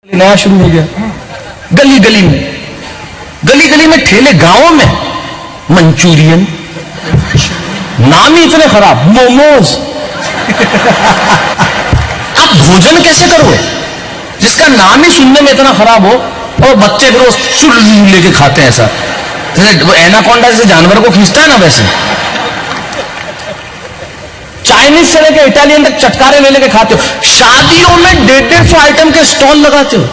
नया शुरू हो गया। गली गली में ठेले, गांवों में मंचूरियन, नाम ही इतने खराब, मोमोज। आप भोजन कैसे करोगे जिसका नाम ही सुनने में इतना खराब हो, और बच्चे फिर वो लेके खाते हैं ऐसा, जैसे वो एनाकोंडा जैसे जानवर को खींचता है ना वैसे। चाइनीज से लेके इटालियन तक चटकारे ले लेके खाते हो। शादियों में 150 आइटम के स्टॉल लगाते हो।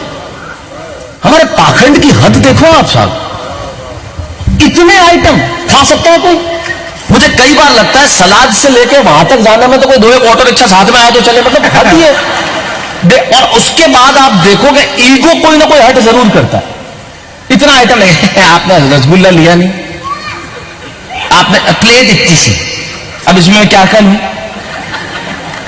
हमारे पाखंड की हद देखो आप साहब, इतने आइटम खा सकते हो कोई? मुझे कई बार लगता है सलाद से लेके वहां तक जाने में तो कोई 2 ऑटो रिक्शा साथ में आए तो चले, मतलब हद ही है। और उसके बाद आप देखोगे ईगो कोई ना कोई हट जरूर करता है। इतना आइटम है, आपने रसगुल्ला लिया नहीं, आपने प्लेट इतनी सी, अब इसमें क्या करूं?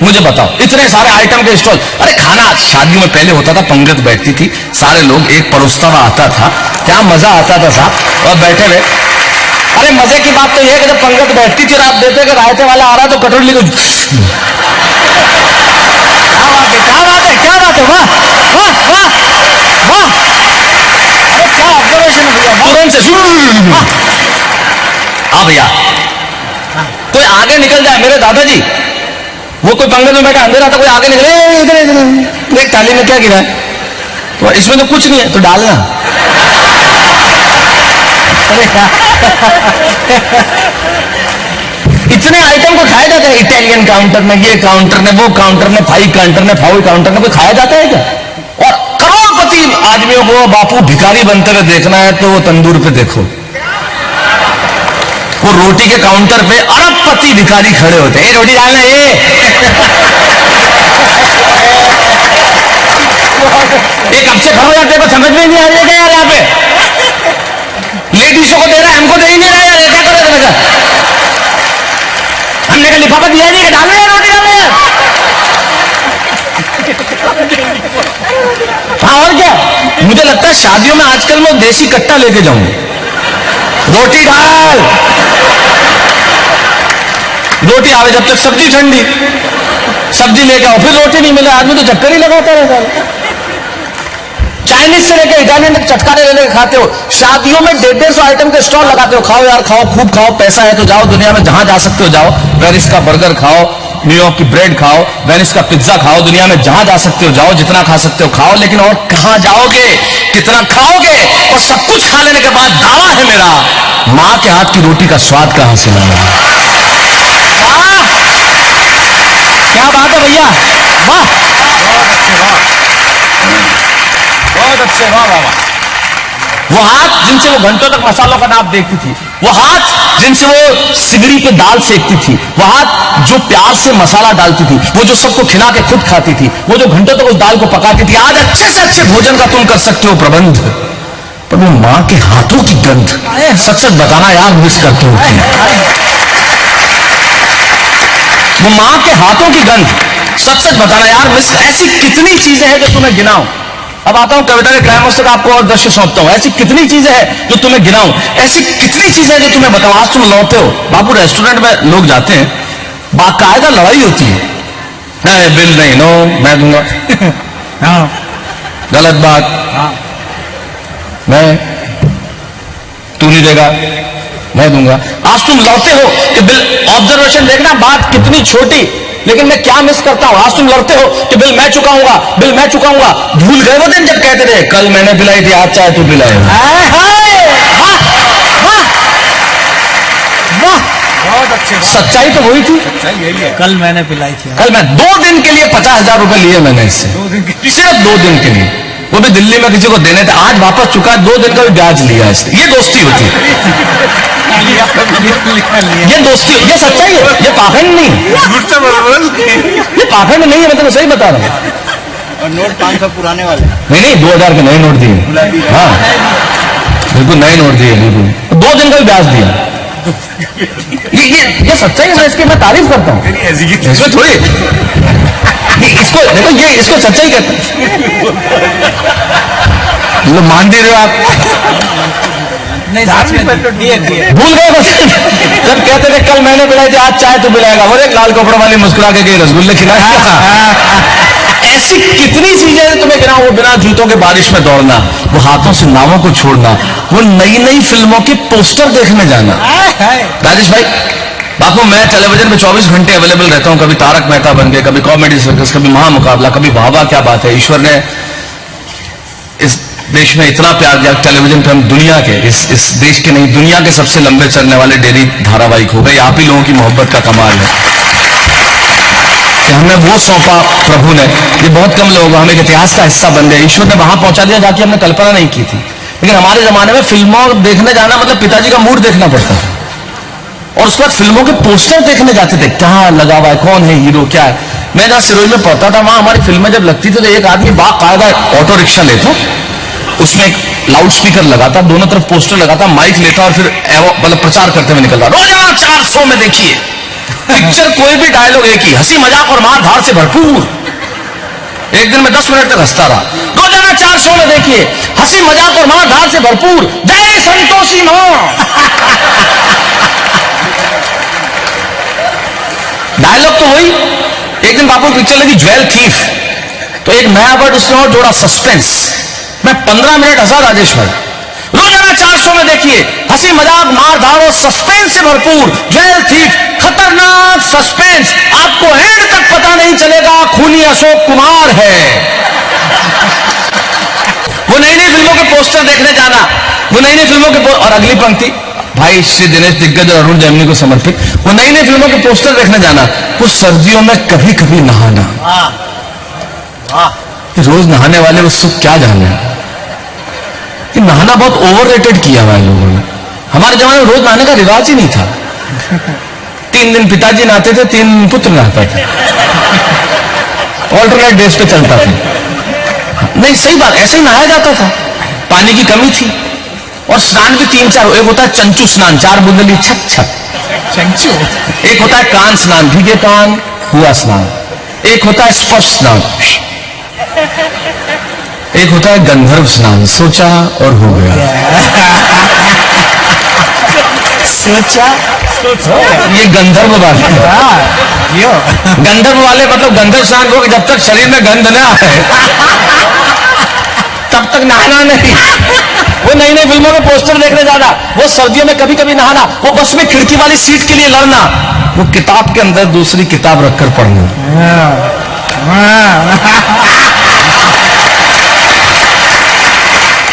मुझे बताओ, इतने सारे आइटम के स्टॉल। अरे खाना शादियों में पहले होता था, पंगत बैठती थी, सारे लोग, एक परोसता हुआ आता था, क्या मजा आता था साहब, और बैठे हुए। अरे मजे की बात तो यह है कि जब पंगत बैठती थी और आप देते कि रायते वाला आ रहा तो कटोरी लेकर, क्या बात है, क्या बात है, वाह वाह वाह वाह, अरे क्या ऑब्जर्वेशन है भैया, तुरंत से हाँ भैया। कोई आगे निकल जाए, मेरे दादाजी वो कोई पंगत में बैठा, अंधेरा था, कोई आगे निकले, इधर देख थाली में क्या गिरा है, तो इसमें तो कुछ नहीं है, तो डालना। इतने आइटम को खाया जाता है इटालियन काउंटर में, ये काउंटर में, वो काउंटर में, फाइव काउंटर में, फाइव काउंटर में, कोई खाया जाता है क्या? और करोड़पति आदमियों को बापू भिखारी बनते हुए देखना है तो वो तंदूर पे देखो, वो रोटी के काउंटर पे अरबपति भिखारी खड़े होते हैं, रोटी डालना ये। एक कब से खड़े जाते को समझ में नहीं आ रही है यार, यहाँ पे लेडीजों को दे रहा है, हमको दे ही नहीं रहा यार, क्या करें तुम्हें? हमने का लिफाफा दिया नहीं, डालना है रोटी डालना है। हाँ और क्या, मुझे लगता है शादियों में आजकल मैं देसी कट्टा लेके जाऊंगा, रोटी डाल, रोटी आवे जब तक सब्जी ठंडी, सब्जी लेके आओ फिर रोटी नहीं मिले, आदमी तो चक्कर ही लगाता रहता है। चाइनीज से लेके इटालियन तक चटकारे ले लेके खाते हो। शादियों में 150 आइटम के स्टॉल लगाते हो। खाओ यार खाओ, खूब खाओ, पैसा है तो जाओ, दुनिया में जहां जा सकते हो जाओ। पेरिस का बर्गर खाओ, न्यूयॉर्क की ब्रेड खाओ, वेनिस का पिज्जा खाओ, दुनिया में जहां जा सकते हो जाओ, जितना खा सकते हो खाओ, लेकिन और कहां जाओगे, कितना खाओगे? और सब कुछ खा लेने के बाद दावा है मेरा, मां के हाथ की रोटी का स्वाद कहां से लाना? क्या बात है भैया, वाह, बहुत अच्छे, वाह वाह वाह। वो हाथ जिनसे वो घंटों तक मसालों का नाप देखती थी, वो हाथ जिनसे वो सिगड़ी पे दाल सेकती थी, वो हाथ जो प्यार से मसाला डालती थी, वो जो सबको खिला के खुद खाती थी, वो जो घंटों तक उस दाल को पकाती थी। आज अच्छे से अच्छे भोजन का तुम कर सकते हो प्रबंध, पर वो मां के हाथों की गंध, सच सच बताना यार, मिस करते हो? वो मां के हाथों की गंध, सच सच बताना यार, मिस। ऐसी कितनी चीजें हैं जो तुम्हें गिनाऊं? अब आता हूं कविता के क्लाइमेक्स तक, आपको और दृश्य सौंपता हूं। ऐसी कितनी चीजें हैं जो तुम्हें गिनाऊं, ऐसी कितनी चीजें हैं जो तुम्हें बताऊं। आज तुम लौटे हो बाबू, रेस्टोरेंट में लोग जाते हैं, बाकायदा लड़ाई होती है, बिल नहीं, नो मैं दूंगा, हाँ गलत बात, हाँ मैं, तू नहीं देगा, मैं दूंगा। आज तुम लड़ते हो कि बिल, ऑब्जर्वेशन देखना, बात कितनी छोटी, लेकिन मैं क्या मिस करता हूं। आज तुम लड़ते हो कि बिल मैं चुकाऊंगा, बिल मैं चुकाऊंगा। भूल गए वो दिन जब कहते थे कल मैंने पिलाई थी, आज चाहे तू पिलाए। बहुत अच्छे, सच्चाई तो वही थी, कल मैंने पिलाई थी, कल मैं 2 दिन के लिए 50,000 रुपए लिए मैंने इससे, सिर्फ 2 दिन के लिए, वो भी दिल्ली में किसी को देने थे, आज वापस चुका, 2 दिन का भी ब्याज लिया इसने। ये दोस्ती होती है, ये दोस्ती, ये सच्चाई है, ये पाखंड नहीं, ये पाखंड नहीं है, मैं तुम्हें सही बता रहा हूँ। और नोट 500 पुराने वाले नहीं 2000 के नए नोट दिए, हाँ बिल्कुल नए नोट दिए, बिल्कुल 2 दिन का भी ब्याज दिया। ये सच्चाई है, इसकी मैं तारीफ करता हूँ, इसमें थोड़ी, इसको देखो, ये इसको सच्चाई कहते हैं। मान दे रहे हो आप? नहीं, भूल गए बस, जब कहते थे कल मैंने पिलाई थी, आज चाहे तो पिलाएगा, वो एक लाल कपड़ों वाली मुस्कुरा के गई रसगुल्ले खिलाया। ऐसी कितनी चीजें तुम्हें गिना, वो बिना जूतों के बारिश में दौड़ना, वो हाथों से नावों को छोड़ना, वो नई नई फिल्मों के पोस्टर देखने जाना। राजेश भाई, बापू मैं टेलीविजन पे 24 घंटे अवेलेबल रहता हूं, कभी तारक मेहता बन गए, कभी कॉमेडी सर्कस, कभी महामुकाबला, कभी वाह क्या बात है। ईश्वर ने इस देश में इतना प्यार दिया, टेलीविजन पे हम दुनिया के, इस देश के नहीं दुनिया के सबसे लंबे चलने वाले डेयरी धारावाहिक हो गए। आप ही लोगों की मोहब्बत का कमाल है कि हमें वो सौंपा प्रभु ने। ये बहुत कम लोग हम एक इतिहास का हिस्सा बन गए। ईश्वर ने वहां पहुंचा दिया जाके हमने कल्पना नहीं की थी। लेकिन हमारे जमाने में फिल्मों देखने जाना मतलब पिताजी का मूड देखना पड़ता था, और उसके बाद फिल्मों के पोस्टर देखने जाते थे, कहाँ लगा हुआ है, कौन है हीरो, क्या है। मैं जहां सिरोही में पढ़ता था, वहां हमारी फिल्में जब लगती थी तो एक आदमी बाकायदा ऑटो रिक्शा लेता, उसमें एक लाउड स्पीकर लगाता, दोनों तरफ पोस्टर लगाता, माइक लेता और फिर मतलब प्रचार करते हुए निकलता, रोजाना 400 में देखिए पिक्चर, कोई भी डायलॉग एक ही, हंसी मजाक और मार धार से भरपूर। एक दिन में 10 मिनट तक हंसता रहा। रोजाना 400 में देखिए, हंसी मजाक और मार धार से भरपूर, जय संतोषी मां। डायलॉग तो वही। एक दिन बापू पिक्चर लगी ज्वेल थीफ, तो एक नया वर्ड उसने और जोड़ा, सस्पेंस। मैं 15 मिनट हंसा राजेश भाई। रोजाना 400 में देखिए, हंसी मजाक मार धार और सस्पेंस से भरपूर, ज्वेल थीफ, खतरनाक सस्पेंस, आपको एंड तक पता नहीं चलेगा खूनी अशोक कुमार है। वो नई नई फिल्मों के पोस्टर देखने जाना, वो नई नई फिल्मों के और अगली पंक्ति भाई श्री दिनेश दिग्गज और अरुण जैमिनी को समर्पित, वो नई नई फिल्मों के पोस्टर देखने जाना, वो सर्दियों में कभी कभी नहाना। रोज नहाने वाले वो सुख क्या जाने, कि नहाना बहुत ओवररेटेड किया हुआ है लोगों ने। हमारे जमाने में रोज नहाने का रिवाज ही नहीं था। 3 दिन पिताजी नहाते थे, 3 दिन पुत्र नहाता था, ऑल्टरनेट डेज पे चलता था। नहीं सही बात, ऐसे ही नहाया जाता था, पानी की कमी थी। और स्नान भी 3-4, एक होता है चंचू स्नान, 4 बूंदली छक छक चंचू, एक होता है कान स्नान, भीगे कान हुआ स्नान, एक होता है स्पर्श स्नान, एक होता है गंधर्व स्नान, सोचा और हो गया। सोचा ये गंधर्व वाले, गंधर्व वाले मतलब गंधर्व स्नान को जब तक शरीर में गंध ना आए तब तक नहाना नहीं। वो नई नई फिल्मों में पोस्टर देखने जाना, वो सर्दियों में कभी कभी नहाना, वो बस में खिड़की वाली सीट के लिए लड़ना, वो किताब के अंदर दूसरी किताब रखकर पढ़ना।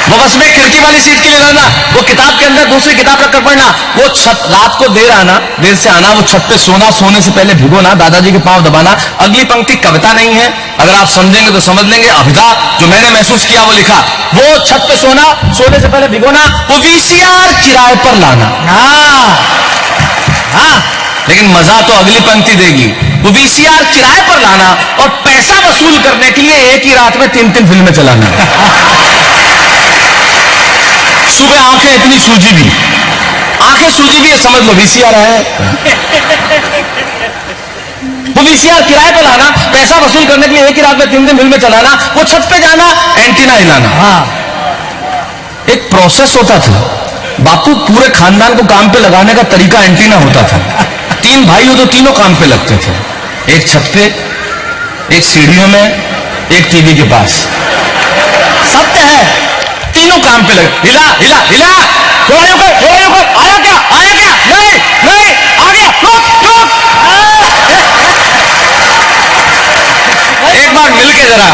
वो बस में खिड़की वाली सीट के लिए लड़ना, वो किताब के अंदर दूसरी किताब रखकर पढ़ना, वो छत रात को देर से आना, वो छत पे सोना, सोने से पहले भिगोना, दादाजी के पांव दबाना। अगली पंक्ति कविता नहीं है, अगर आप समझेंगे तो समझ लेंगे, अभिधा जो मैंने महसूस किया वो लिखा। वो छत पे सोना, सोने से पहले भिगोना, वो वीसीआर किराए पर लाना। लेकिन मजा तो अगली पंक्ति देगी, वो वीसीआर किराए पर लाना और पैसा वसूल करने के लिए एक ही रात में 3-3 फिल्में चलाना। सुबह आंखें इतनी सूजी भी, आंखें सूजी भी है, समझ लो वीसीआर है। वो वीसीआर किराए पर लाना, पैसा वसूल करने के लिए एक ही रात में 3-3 फिल्में चलाना, वो छत पे जाना, एंटीना हिलाना। एक प्रोसेस होता था बापू, पूरे खानदान को काम पे लगाने का तरीका एंटीना होता था। 3 भाई हो तो तीनों काम पे लगते थे, एक छत पे, एक सीढ़ियों में, एक टीवी के पास। सत्य है, तीनों काम पे लगे। हिला हिला हिला, थोड़ा ऊपर, आया क्या, नहीं नहीं, आ गया, रुक। एक बार मिलके जरा